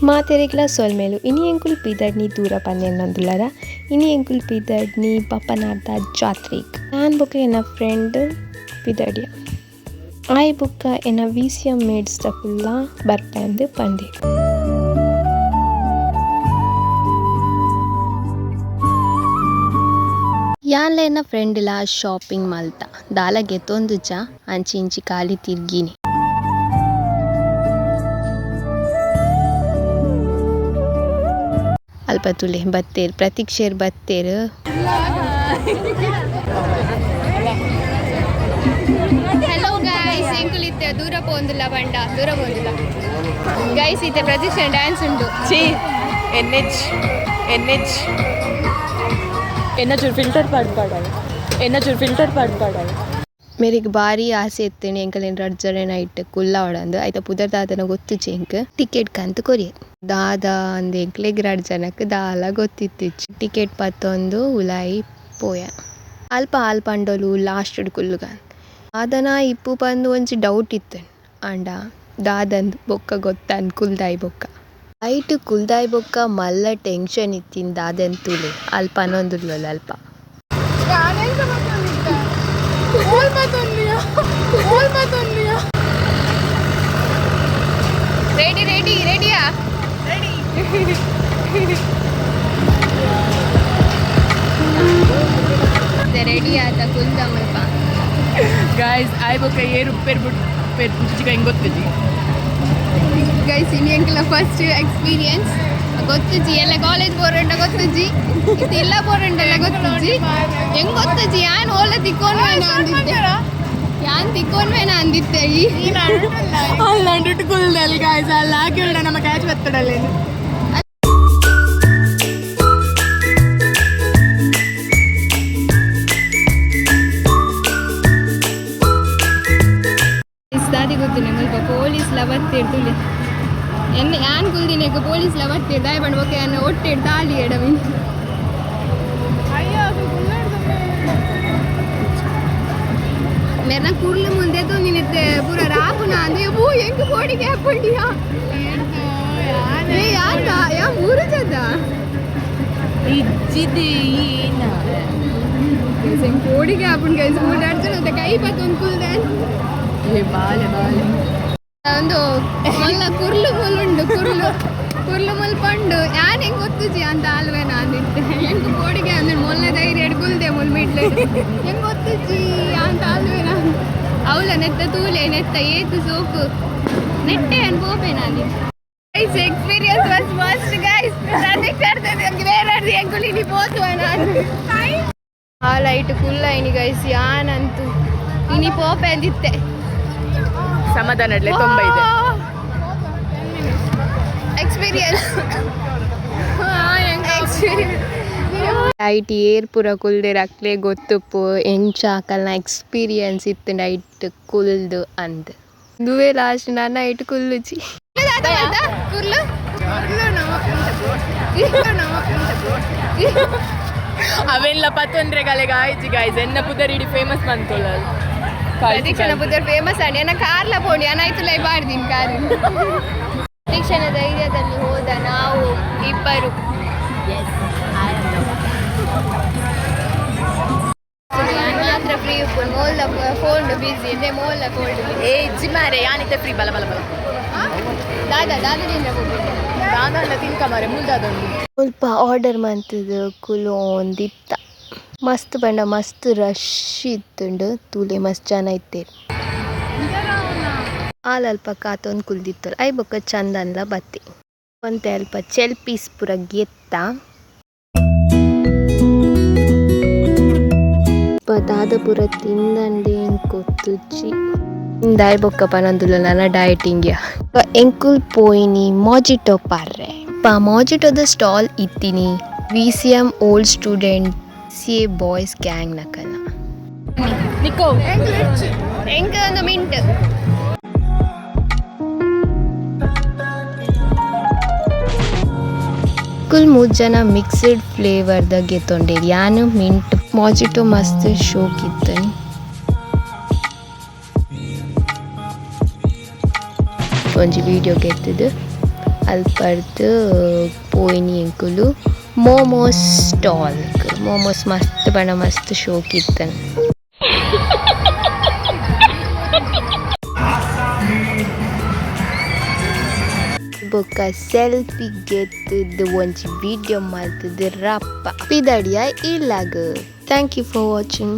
ಮಾತೆರೆಗ್ಲ ಸೊಲ್ಮೇಲು ಇನಿ ಎಂಕುಲು ಪಿದಡ್ನಿ ದೂರ ಪನ್ನೆನ್ನೊಂದುಲ್ಲರ ಇನಿ ಎಂಕುಲು ಪಿದಡ್ನಿ ಪಪ್ಪನಾರ್ದ ಜಾತ್ರೆಗ್ ನಾನು ಬೊಕ್ಕ ಎನ್ನ ಫ್ರೆಂಡ್ ಪಿದಡಿಯ ಆಯ್ ಬೊಕ್ಕ ಎನ್ನ ವಿಸಿಎಂ ಮೇಡ್ಸ್ದ ಫುಲ್ಲ ಬರ್ಪಂದು ಪಂದೆ ಯಾನ್ಲ ಎನ್ನ ಫ್ರೆಂಡ್ಲ ಶಾಪಿಂಗ್ ಮಲ್ತ ದಾಲ ಗೆತ್ತೊಂದುಜ ಅಂಚಿ ಇಂಚಿ ಖಾಲಿ ತಿರ್ಗಿನಿ ಅಲ್ಪ ತುಲೆ ಬತ್ತೇರು ಪ್ರತೀಕ್ಷೆರ್ ಬತ್ತೇರು ಹಲೋ ಗೈಸ್ ಎಂಕುಲಿತ್ತೆ ದೂರ ಪೋಂದುಲ್ಲ ಬಂಡ ದೂರ ಪೋಂದುಲ್ಲ ಗೈಸ್ ಇತ್ತೆ ಪ್ರತೀಕ್ಷೆ ಡ್ಯಾನ್ಸ್ ಉಂಟು ಎನ್ಎಚ್ ಫಿಲ್ಟರ್ ಪಾಡ್ಪಾಡಲ್ಲ ಮೇರಿಗೆ ಭಾರಿ ಆಸೆ ಇತ್ತೇನೆ ಎಂಕಲೇನು ರಡ್ಜಡೆ ನೈಟ್ ಕುಲ್ಲ ಹೊಡಂದು ಆಯ್ತಾ ಪುದರ್ ದಾದನ ಗೊತ್ತು ಚೆಂಕ್ ಟಿಕೆಟ್ ಕಂತು ಕೊರಿಯರ್ ದಾದ ಅಂದ್ ಎಂಕ್ಲೆಗ್ ರಡ್ ಜನಕ್ಕೆ ದಾಲ ಗೊತ್ತಿತ್ತಿಚ್ಚು ಟಿಕೆಟ್ ಪತ್ತೊಂದು ಉಲಾಯಿ ಪೋಯ ಅಲ್ಪ ಆಲ್ಪಂಡೋಲು ಲಾಸ್ಟ್ ಕುಲ್ಲುಗ ದಾದನ ಇಪ್ಪು ಬಂದು ಒಂಚಿ ಡೌಟ್ ಇತ್ತು ಅಂಡ ದಾದಂದು ಬೊಕ್ಕ ಗೊತ್ತನ್ ಕುಲ್ದಾಯಿ ಬೊಕ್ಕ ಐಟು ಕುಲ್ದಾಯಿ ಬೊಕ್ಕ ಮಲ್ಲ ಟೆನ್ಷನ್ ಇತ್ತಿನ ದಾದಂತುಲೆ ಅಲ್ಪ ಅನ್ನೊಂದುಲ್ಲ ಅಲ್ಪ ರೆಡಿಯಾ ರೆಡಿ ಆತ ಕುಲ್ದ ಮಲ್ಪ ಗೈಸ್ ಆಯ್ ಬೊಕ್ಕ ಏರು ಪೆರ್ ಪುಚ್ಚಿಗ ಹೆಂಗೆ ಗೊತ್ತಿದ್ದಿ ಗೈಸ್ ಇನ್ನು ಎಂಕಲ ಫಸ್ಟ್ ಎಕ್ಸ್ಪೀರಿಯನ್ಸ್ ಗೊತ್ತುಜಿ ಎಲ್ಲ ಕಾಲೇಜ್ ಬೋರಂಡ ಗೊತ್ತುಜಿ ಇಲ್ಲ ಬೋರಂಡೆಲ್ಲ ಗೊತ್ತುಜಿ ಹೆಂಗ್ ಗೊತ್ತುಜಿ ಯಾನ್ ಓಲ ತಿಕ್ಕೊಂಡ್ವೇನ ಅಂದಿದ್ದೆ ಯಾನ್ ತಿಕ್ಕೊಂಡ್ವೇನ ಅಂದಿದ್ದೆ ಅಲ್ಲಿ ಅಂಡಿಟ್ಟು ಕುಲ್ದಲ್ಲಿ ಗೈಸ್ ಅಲ್ಲಿ ಹಾಕಿಲ್ಲ ನಮ್ಮ ಕ್ಯಾಚ್ ಬತ್ತಡಲ್ಲಿ ಇಸ್ತಾದಿ ಗೊತ್ತು ನಂಗಲ್ಪ ಪೊಲೀಸ್ ಲವತ್ತಿರ್ದುಲೆ ಎನ್ನ ಯಾನ್ ಕುಲ್ದಿನೇಗ ಪೊಲೀಸ್ ಲವತ್ತಿರ್ ದಾಯ ಬಣ್ಣ ಬೊಕ್ಕೆ ಅನ್ನ ಒಟ್ಟಿಡ್ ತಾಳಿ ಎಡವಿನ್ मेरा कुर्ल मुंदे तो निन्ने पूरा राप ना अंदे वो ಎಂಕ ಕೋಡಿಗೆ ಹಾಕೊಂಡಿಯಾ ಯಾರ್ ಯಾ ಮೂರು ಜದ ಇಜ್ಜಿದೆ ಏನ ಎಂಕ ಕೋಡಿಗೆ ಹಾಕೊಂಡ್ ಗೈಸ್ ಮೂಡಾಡ್ತಾನೆ ಅದ ಕೈ ಪತ್ತೊಂದು ಕುಲ್ದೆ ಬಾಲೆ ಒಂದು ಮೊಲ್ಲ ಕುರ್ಲು ಮುಲ್ಲುಂಡು ಕುರ್ಲು ಮುಲ್ ಪಂಡು ಯಾನ್ ಹೆಂಗ್ ಗೊತ್ತುಜಿ ಅಂತ ಅಲ್ವೇ ನಾನಿದ್ದೆ ಹೆಂಗ್ ಕೋಡಿಗೆ ಅಂದ್ರೆ ಮೊಲ್ಲ ಧೈರ್ಯ ಕುಲ್ದೆ ಮುಲ್ ಮಿಡ್ಲೆ ಹೆಂಗ್ ಗೊತ್ತುಜಿ ಅಂತ ಅಲ್ವೇ ನಾನು ಅವಳ ನೆತ್ತ ತೂಲೆ ನೆತ್ತ ಏತು ಸೋಕು ನೆಟ್ಟೆ ಅನ್ಬೋಪೆ ನಾನು guys experience was must guys ನನಗೆ ಕರ್ತದೆ ನಮಗೆ ಬೇರೆ ಎಂಕುಲಿನಿ ಪೋತು ನಾನು ಆ ಲೈಟ್ ಕುಲ್ಲ ಇನಿ ಗೈಸ್ ಯಾನಂತೂ ಇನಿ ಪೋಪೆ ಅಂದಿತ್ತೆ ಸಮಾಧಾನ ಇಡ್ಲೆ ತುಂಬ ಇದೆ ಎಕ್ಸ್ಪೀರಿಯನ್ಸ್ ಐಟ್ ಏರ್ ಪೂರ ಕುಲ್ದೆ ರಕ್ಲೆ ಗೊತ್ತುಪ್ಪು ಎಂಚಾಕಲ್ನ ಎಕ್ಸ್ಪೀರಿಯನ್ಸ್ ಇತ್ತು ನೈಟ್ ಕುಲ್ದು ಅಂದ್ ದುವೆ ಲಾಸ್ಟ್ ನಾನು ನೈಟ್ ಕುಲ್ಲುಚಿ ಅವೆಲ್ಲ ಪತ್ತೊಂದ್ರೆಗಾಲೆ ಗಾಯ್ಜಿ ಗಾಯ್ಸ್ ಎನ್ನ ಪುದರಿಡಿ ಫೇಮಸ್ ಬಂತೋಳ ಪ್ರದೀಕ್ಷಣ ಪುದರ್ ಫೇಮಸ್ ಆಗಿ ನನ್ನ ಕಾರ್ಲ ಪೋಣಿ ಅನಾಯ್ತು ಲೈ ಬಾರ್ದಿನ ಕಾರ್ ಪ್ರದೀಕ್ಷಣ ಧೈರ್ಯದಲ್ಲಿ ಹೋದ ನಾವು ಇಬ್ಬರು ಮಾತ್ರ ಫ್ರೀ ಮೋಲ್ ಫೋನ್ ಬಿಸಿ ಇದೆ ಮೋಲ್ ಕೋಲ್ಡ್ ಏ ಜಿಮಾರೆ ಯಾನಿತ್ತೆ ಫ್ರೀ ಬಲ ದಾದದಿಂದ ಹೋಗ್ಬಿಟ್ಟು ದಾದ ತಿನ್ಕ ಮಾರೆ ಮುಂದಾದೊಂದು ಸ್ವಲ್ಪ ಆರ್ಡರ್ ಮಾಡ್ತಿದ್ದು ಕುಲು ಒಂದಿತ್ತ ಮಸ್ತ್ ಬಂಡ ಮಸ್ತ್ ರಶ್ ಇತ್ತುಂಡು ತೂಲೆ ಮಸ್ತ್ ಜನ ಇತ್ತೇರು ಆಲಲ್ಪ ಕಾತೊಂದು ಕುಲ್ದಿತ್ತು ಐ ಬೊಕ್ಕ ಚಂದ ಅಂದ್ಲ ಬತ್ತಿ ಒಂತೆ ಅಲ್ಪ ಚೆಲ್ ಪೀಸ್ ಪೂರ ಗೆತ್ತ ದಾದ ಪೂರ ತಿಂದಂಡೆ ಕೊತ್ತುಚ್ಚಿ ದಾಯ್ ಬೊಕ್ಕ ಪನಂದುಲ್ಲ ನನ್ನ ಡಯಟಿಂಗ್ಯ ಎಂಕುಲ್ ಪೋಯಿನಿ ಮಾಜಿಟೋ ಪಾರ್ರೆ ಮಾಜಿಟೋದ ಸ್ಟಾಲ್ ಇತ್ತಿನಿ ವಿಸಿಎಂ ಓಲ್ಡ್ ಸ್ಟೂಡೆಂಟ್ ಸಿ ಬಾಯ್ಸ್ ಗ್ಯಾಂಗ್ ನಕಲ್ನ ನಿಕೋ ಎಂಕ ಒಂದು ಮಿಂಟ್ ಕುಲ್ 3 ಜನ ಮಿಕ್ಸ್ಡ್ ಫ್ಲೇವರ್ದ ಗೆತ್ತೊಂಡೇರಿ ಯಾನು ಮಿಂಟ್ ಮಾಜಿಟೋ ಮಸ್ತ್ ಶೋಕ್ ಇತ್ತನಿ ಒಂಜಿ ವಿಡಿಯೋ ಗೆತ್ತಿದ್ದು ಅಲ್ಪರ್ದು ಪೋಯ್ನಿ ಎಂಕುಲು ಮೋಮೋಸ್ ಸ್ಟಾಲ್ ಮೋಮೋಸ್ ಮಸ್ತ್ ಬಣ್ಣ ಮಸ್ತ್ ಶೋಕ್ ಇತ್ತನ್ ಬೊಕ್ಕ ಸೆಲ್ಫಿ ಗೆತ್ತದು ಒಂಜಿ ವಿಡಿಯೋ ಮಲ್ತದು ರಪ್ಪ ಪಿದಡಿಯ ಇಲ್ಲಾಗ ಥ್ಯಾಂಕ್ ಯು ಫಾರ್ ವಾಚಿಂಗ್.